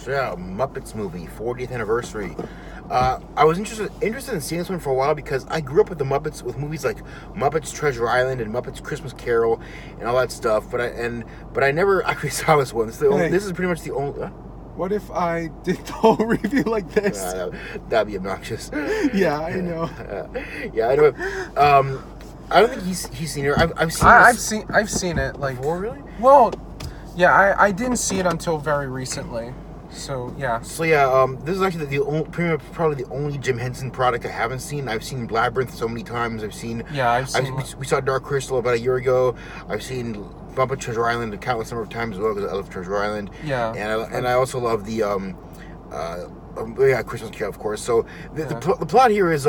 So yeah, Muppets movie, 40th anniversary. I was interested in seeing this one for a while because I grew up with the Muppets, with movies like Muppets Treasure Island and Muppets Christmas Carol and all that stuff. But I never actually saw this one. This is pretty much the only. What if I did the whole review like this? That'd be obnoxious. Yeah, I know. Yeah, I know. I don't think he's seen her. I've seen it like. Before, really? Well, yeah, I didn't see it until very recently. So yeah. This is actually probably the only Jim Henson product I haven't seen. I've seen Labyrinth so many times. We saw Dark Crystal about a year ago. I've seen Muppet Treasure Island a countless number of times as well because I love Treasure Island. Yeah. And I also love the Christmas Carol, of course. So the plot here is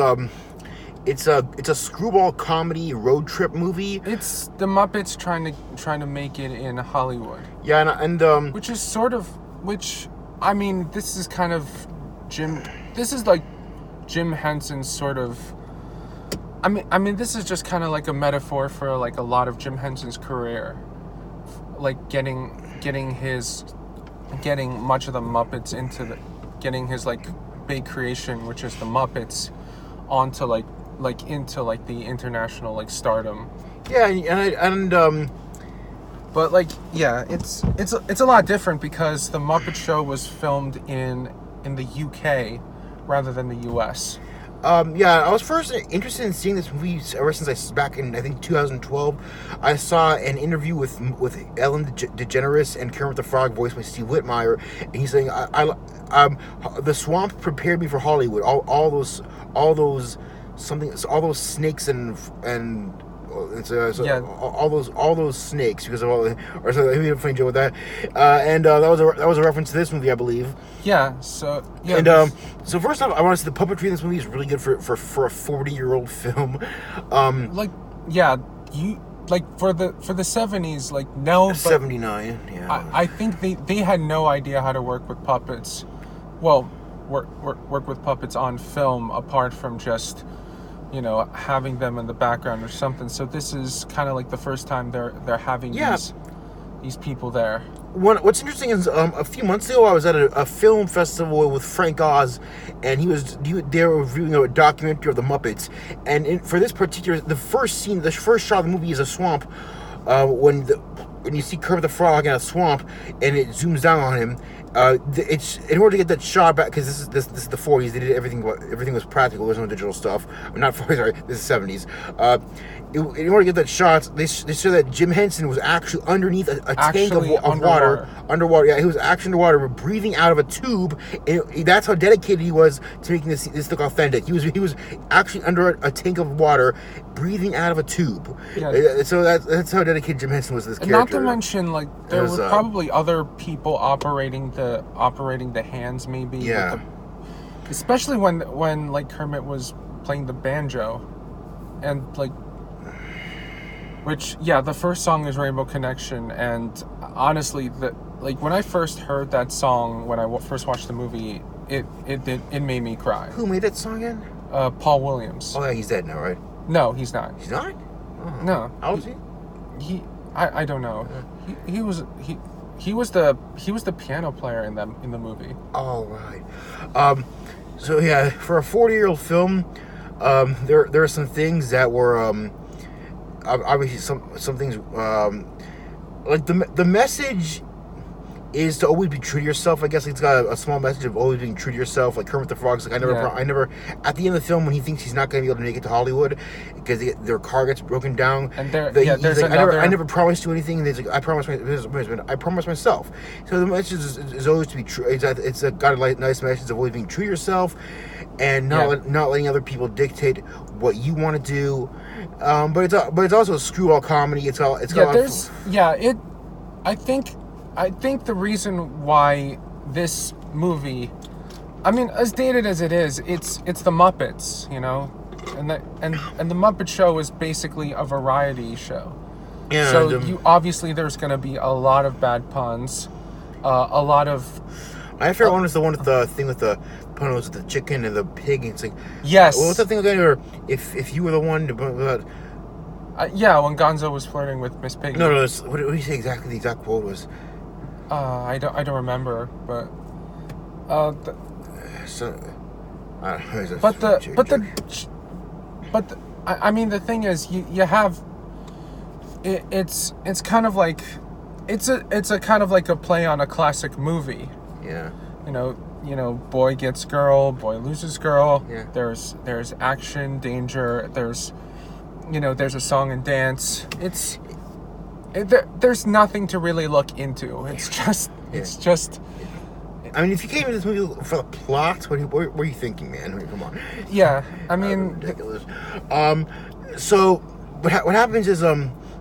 it's a screwball comedy road trip movie. It's the Muppets trying to make it in Hollywood. Yeah, and which is sort of I mean, this is kind of this is like Jim Henson's sort of I mean this is just kind of like a metaphor for like a lot of Jim Henson's career, like getting much of the Muppets getting his like big creation, which is the Muppets, onto into the international like stardom. Yeah, but like yeah, it's a lot different because the Muppet Show was filmed in the UK rather than the US. I was first interested in seeing this movie ever since back in I think 2012. I saw an interview with Ellen DeGeneres and Kermit the Frog, voiced by Steve Whitmire, and he's saying, the swamp prepared me for Hollywood. All those snakes and all those snakes because of all the, or so he made a funny joke with that, that was a reference to this movie, I believe. Yeah. So yeah. And so first off, I want to say the puppetry in this movie is really good for a 40-year-old film. For the 70s, like no. 79. Yeah. I think they had no idea how to work with puppets. Well, work with puppets on film apart from just, having them in the background or something. So this is kind of like the first time they're having these people there. What's interesting is a few months ago I was at a film festival with Frank Oz, and they were reviewing a documentary of the Muppets, and for this particular, the first shot of the movie is a swamp, when you see Kermit the Frog in a swamp and it zooms down on him. It's in order to get that shot back, because this is the 40s. They did everything was practical. There's no digital stuff. Not 40s, sorry. This is 70s. In order to get that shot, they said that Jim Henson was actually underneath a tank of water. Underwater. Yeah, he was actually underwater, breathing out of a tube. And that's how dedicated he was to making this look authentic. He was actually under a tank of water, breathing out of a tube. Yeah. So that's how dedicated Jim Henson was to this character. Not to mention, like, there were probably other people operating the hands, maybe. Yeah. Especially when like Kermit was playing the banjo, and like, the first song is Rainbow Connection, and honestly, when I first heard that song when I first watched the movie, it made me cry. Who made that song again? Paul Williams. Oh yeah, he's dead now, right? No, he's not. He's not? Oh. No. How old is he? I don't know. He was the piano player in the movie. Oh right. So yeah, for a 40-year-old film, there are some things that were obviously some things like the message is to always be true to yourself. I guess it's got a small message of always being true to yourself. Like Kermit the Frog's like, I never. At the end of the film, when he thinks he's not going to be able to make it to Hollywood because their car gets broken down, and he's like, I never promised you anything. And he's like, I promised myself. So the message is always to be true. It's got a nice message of always being true to yourself, and not letting other people dictate what you want to do. But it's also a screwball comedy. I think the reason why this movie, I mean, as dated as it is, it's the Muppets, and the Muppet Show is basically a variety show. Yeah. So obviously there's going to be a lot of bad puns, a lot of. My favorite one was the one with the thing with the pun with the chicken and the pig. And it's like, yes. What's that thing again? Or if you were the one to. When Gonzo was flirting with Miss Piggy. No. What did he say exactly? The exact quote was. I don't remember, but The, So, I don't know, I mean, the thing is, you have it's kind of like it's a kind of like a play on a classic movie. Yeah. You know, boy gets girl, boy loses girl. Yeah. There's action, danger. There's a song and dance. There's nothing to really look into. It's just. I mean, if you came into this movie for the plot, what were you thinking, man? I mean, come on. Yeah, I mean, ridiculous. So what happens is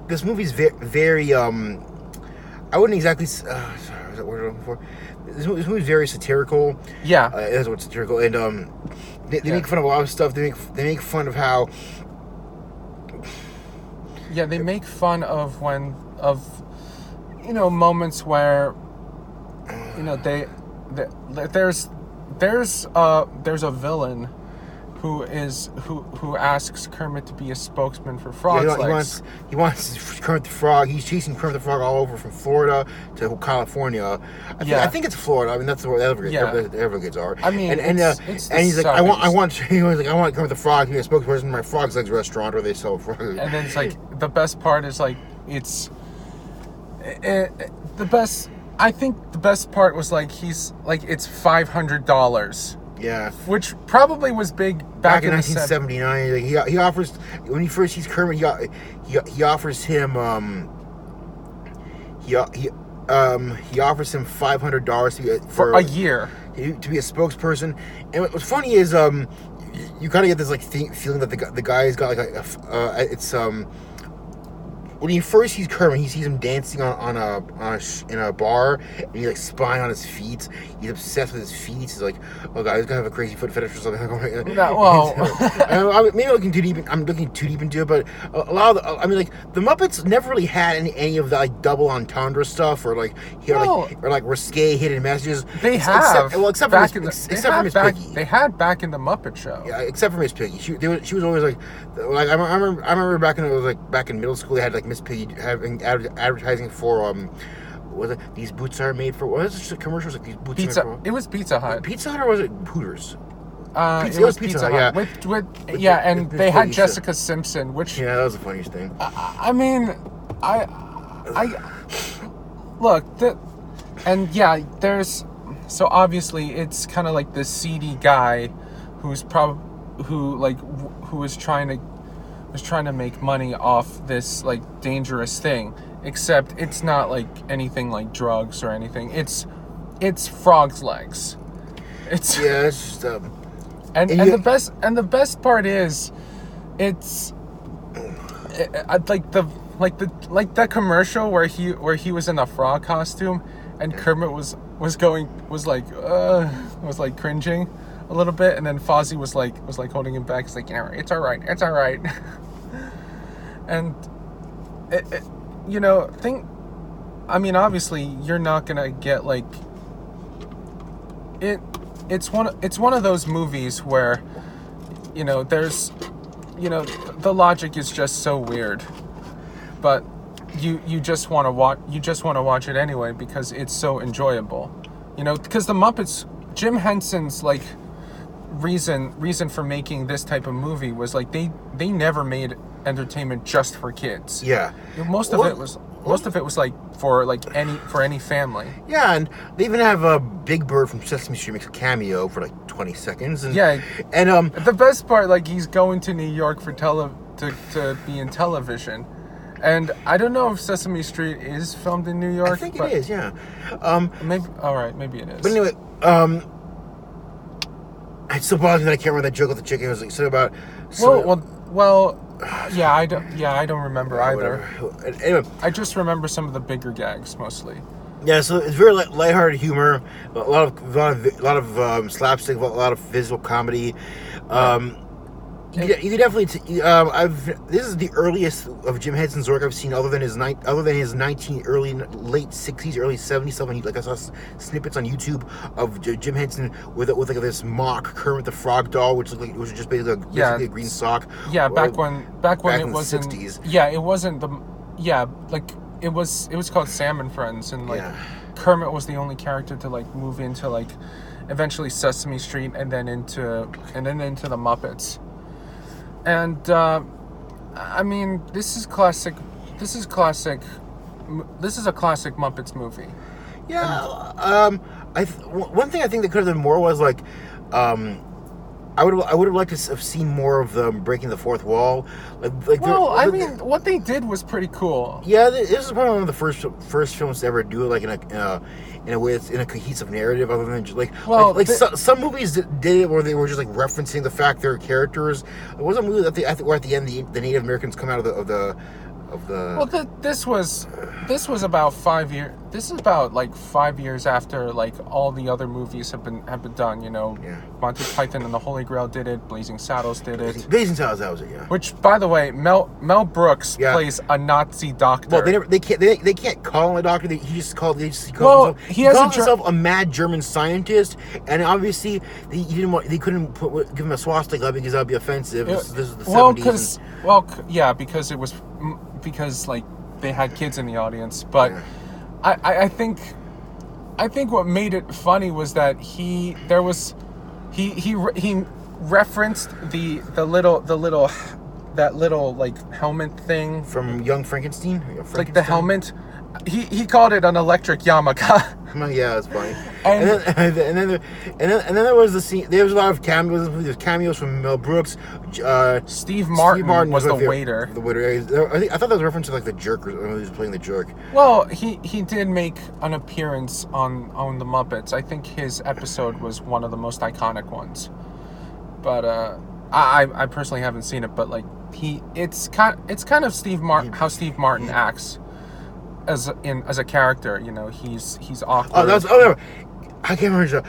this movie's very I wouldn't exactly. Sorry, was that word I'm looking for? This movie's very satirical. Yeah, that's what's satirical, and they make fun of a lot of stuff. They make fun of how. Yeah, they make fun of moments where there's a villain who asks Kermit to be a spokesman for Frog's Legs. He wants Kermit the Frog. He's chasing Kermit the Frog all over from Florida to California. I think it's Florida. I mean, that's where the Everglades are. I mean, and he's like, I want Kermit the Frog to be a spokesperson for my Frog's Legs restaurant where they sell frogs. And then it's like the best part is like the best. I think the best part was like he's like it's $500. Yeah, which probably was big back in 1979. Like he offers, when he first sees Kermit, he offers him he offers him $500 for a year to be a spokesperson. And what's funny is you kind of get this like feeling that the guy's got like it's when he first sees Kermit, he sees him dancing in a bar, and he's like spying on his feet. He's obsessed with his feet. He's like, "Oh God, he's gonna have a crazy foot fetish or something." Maybe I'm looking too deep into it, but a lot of the Muppets never really had any of the like double entendre stuff or like risque hidden messages. They have except for Miss Piggy. They had back in the Muppet Show. Yeah, except for Miss Piggy. She was always like I remember back in middle school they had like Miss Piggy having advertising for was it these boots are made for, what was it, commercials like these boots Pizza. are made for? It was Pizza Hut. Pizza Hut, or was it Hooters? It was Pizza Hut. Yeah. And they had Jessica Simpson, which that was the funniest thing. I mean, look, there's so obviously it's kind of like this seedy guy who was trying to make money off this like dangerous thing, except it's not like anything like drugs or anything. It's Frog's Legs. It's just and the best part is it's like the commercial where he was in a frog costume and Kermit was cringing a little bit, and then Fozzie was like holding him back. He's like, yeah, it's all right. And obviously you're not gonna get like it. It's one of those movies where there's the logic is just so weird, but you just want to watch it anyway because it's so enjoyable. Because the Muppets, Jim Henson's like reason for making this type of movie was like they never made entertainment just for kids. Yeah. Most of it was like for any family. Yeah, and they even have a Big Bird from Sesame Street makes a cameo for like 20 seconds. And, yeah, and the best part, like he's going to New York for to be in television, and I don't know if Sesame Street is filmed in New York. I think it is. Yeah. Maybe it is. But anyway, it still bothers me that I can't remember that joke with the chicken. It was like something about. Well. Yeah, I don't remember either. Anyway, I just remember some of the bigger gags mostly. Yeah, so it's very lighthearted humor, a lot of slapstick, a lot of physical comedy. You could definitely. This is the earliest of Jim Henson's work I've seen, other than his late '60s, early '70s stuff. And I saw snippets on YouTube of Jim Henson with like this mock Kermit the Frog doll, which looked like it was just basically a green sock. Yeah, back when it wasn't. '60s. Yeah, it wasn't the. Yeah, like it was called Sam and Friends, and like Kermit was the only character to like move into like eventually Sesame Street and then into the Muppets. And I mean, this is classic. This is a classic Muppets movie. Yeah. One thing I think that could have been more was like, I would have liked to have seen more of them breaking the fourth wall. I mean, what they did was pretty cool. Yeah, this is probably one of the first films to ever do it like in a way that's in a cohesive narrative, other than just some movies that did it where they were just like referencing the fact they're characters. It wasn't a movie that where at the end the Native Americans come out of the. Well, this was about 5 years. This is about like 5 years after like all the other movies have been done. You know, Monty Python and the Holy Grail did it. Blazing Saddles did it. Blazing Saddles, that was it. Yeah. Which, by the way, Mel Brooks plays a Nazi doctor. Well, they can't call him a doctor. He calls himself a mad German scientist, and obviously they couldn't give him a swastika because that would be offensive. This is the 70s. Because like they had kids in the audience, but I think what made it funny was that he referenced the little like helmet thing from Young Frankenstein. Like the helmet. He called it an electric yarmulke. Yeah, it's funny. And then there was the scene. There was a lot of cameos. There's cameos from Mel Brooks. Steve Martin was the waiter. The waiter. I thought that was a reference to like the jerk, or he was playing the jerk. Well, he did make an appearance on the Muppets. I think his episode was one of the most iconic ones. But I personally haven't seen it. But like it's kind of Steve Martin, how Steve Martin acts. As a character, you know, he's awkward. I can't remember.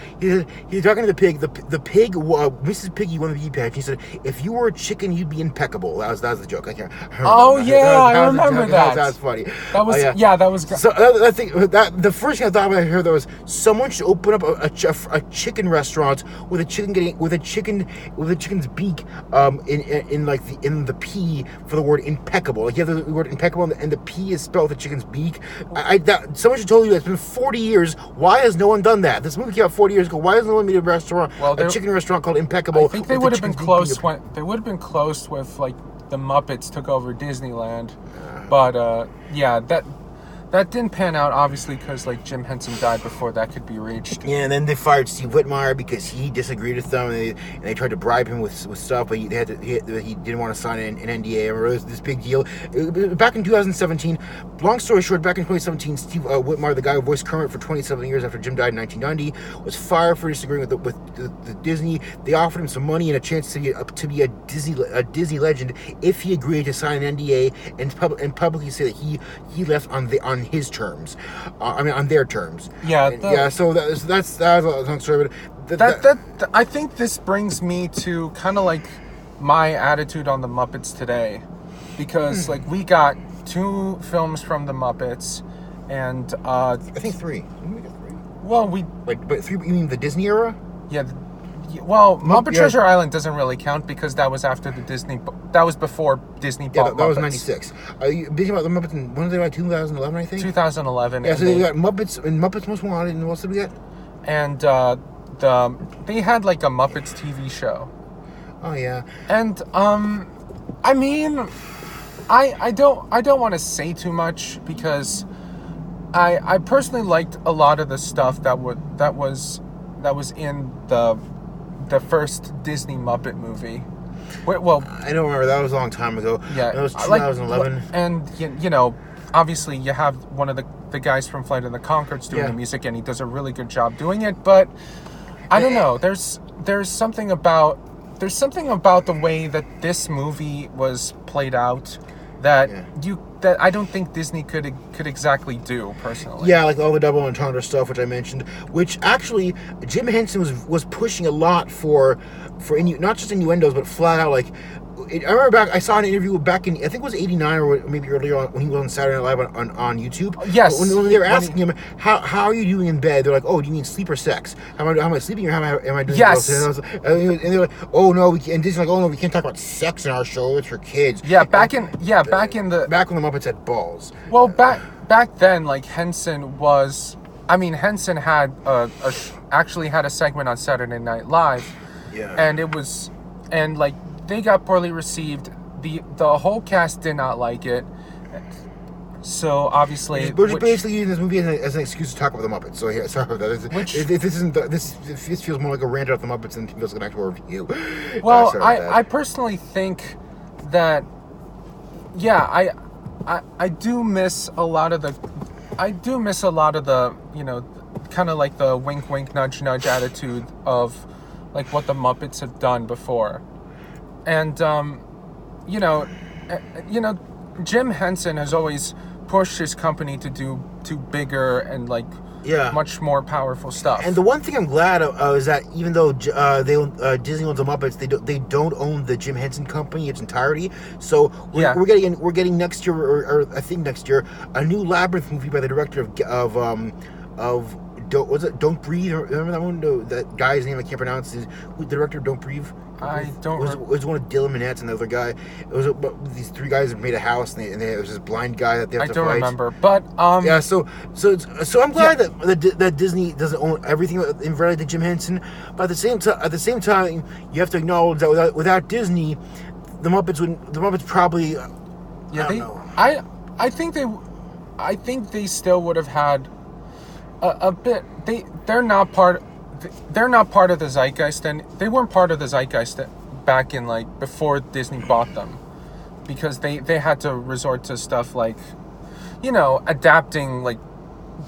He's talking to the pig. The pig, Mrs. Piggy won the pea patch. He said, "If you were a chicken, you'd be impeccable." That was the joke. I can't. I remember that. That was funny. That was that was. So the first thing I thought when I heard that was someone should open up a chicken restaurant with a chicken's beak in the P for the word impeccable. Like you have the word impeccable and the P is spelled with the chicken's beak. Someone should tell you it's been 40 years. Why has no one done that? This movie came out 40 years ago. Why hasn't no one made a chicken restaurant called Impeccable? I think they would have been close with like the Muppets took over Disneyland, but that didn't pan out, obviously, because like Jim Henson died before that could be reached. Yeah, and then they fired Steve Whitmire because he disagreed with them, and they tried to bribe him with stuff, but he didn't want to sign an NDA. I remember it was this big deal. Back in 2017, long story short, back in 2017, Steve Whitmire, the guy who voiced Kermit for 27 years after Jim died in 1990, was fired for disagreeing with the Disney. They offered him some money and a chance to be a Disney legend if he agreed to sign an NDA and publicly say that he left on his terms. On their terms. Yeah. So that's a long story. But I think this brings me to kind of like my attitude on the Muppets today, because like we got 2 films from the Muppets, and I think 3. Didn't we get 3? Well, but 3. You mean the Disney era? Yeah. Well, Muppet Treasure Island doesn't really count because that was after the Disney. That was before Disney bought Muppets. That was 96. Are you thinking about the Muppets? When did they buy? 2011, I think. 2011. Yeah, so they got Muppets and Muppets Most Wanted, and what else did we get? And they had like a Muppets TV show. Oh yeah. And I mean, I don't want to say too much because I personally liked a lot of the stuff that was in the first Disney Muppet movie. Well, I don't remember. That was a long time ago. Yeah, that was 2011. And you know, obviously, you have one of the guys from Flight of the Conchords doing the music, and he does a really good job doing it. But I don't know. There's something about the way that this movie was played out that I don't think Disney could exactly do personally. Yeah, like all the double entendre stuff, which I mentioned, which actually Jim Henson was pushing a lot for not just innuendos, but flat out like. I remember I saw an interview back in, I think it was 89 or maybe earlier on, when he was on Saturday Night Live on YouTube. Yes. When they were asking him, how are you doing in bed? They're like, oh, do you mean sleep or sex? How am I sleeping or am I doing yes. both? And they're like, oh no, and Disney's like, oh no, we can't talk about sex in our show. It's for kids. Yeah, back when the Muppets had balls. Well, back then, like Henson was I mean, Henson had actually had a segment on Saturday Night Live, Yeah. and like they got poorly received. The whole cast did not like it. So obviously, we're just basically using this movie as an excuse to talk about the Muppets. So yeah, sorry about that. This feels more like a rant about the Muppets than it feels like an actual review. Well, I personally think that, yeah, I do miss a lot of the, kind of like the wink wink nudge nudge attitude of like what the Muppets have done before, and Jim Henson has always pushed his company to do bigger and like much more powerful stuff. And the one thing I'm glad of is that even though Disney owns the Muppets, they don't own the Jim Henson Company in its entirety. So we're getting next year, or I think next year, a new Labyrinth movie by the director of Don't Breathe. Remember that one? That guy's name I can't pronounce. Who's the director of Don't Breathe? I don't. It was one of Dylan Minnette's and the other guy. It was these three guys that made a house, and there was this blind guy that they have to fight. I don't remember, but yeah. So I'm glad that Disney doesn't own everything in reality to Jim Henson, but at the same time, you have to acknowledge that without Disney, the Muppets probably. I think they still would have had a bit. They're not part of the zeitgeist, and they weren't part of the zeitgeist back in like before Disney bought them, because they had to resort to stuff like, adapting like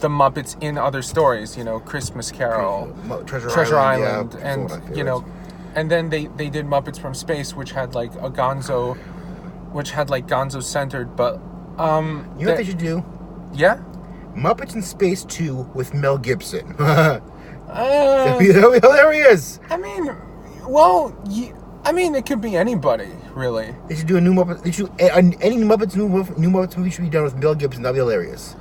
the Muppets in other stories, Christmas Carol, Treasure Island, and and then they did Muppets from Space, which had like Gonzo centered, but you know what they should do? Yeah, Muppets in Space 2 with Mel Gibson. That'd be hilarious. I mean, it could be anybody, really. They should do a new Muppet. Any Muppets movie should be done with Mel Gibson. That'd be hilarious.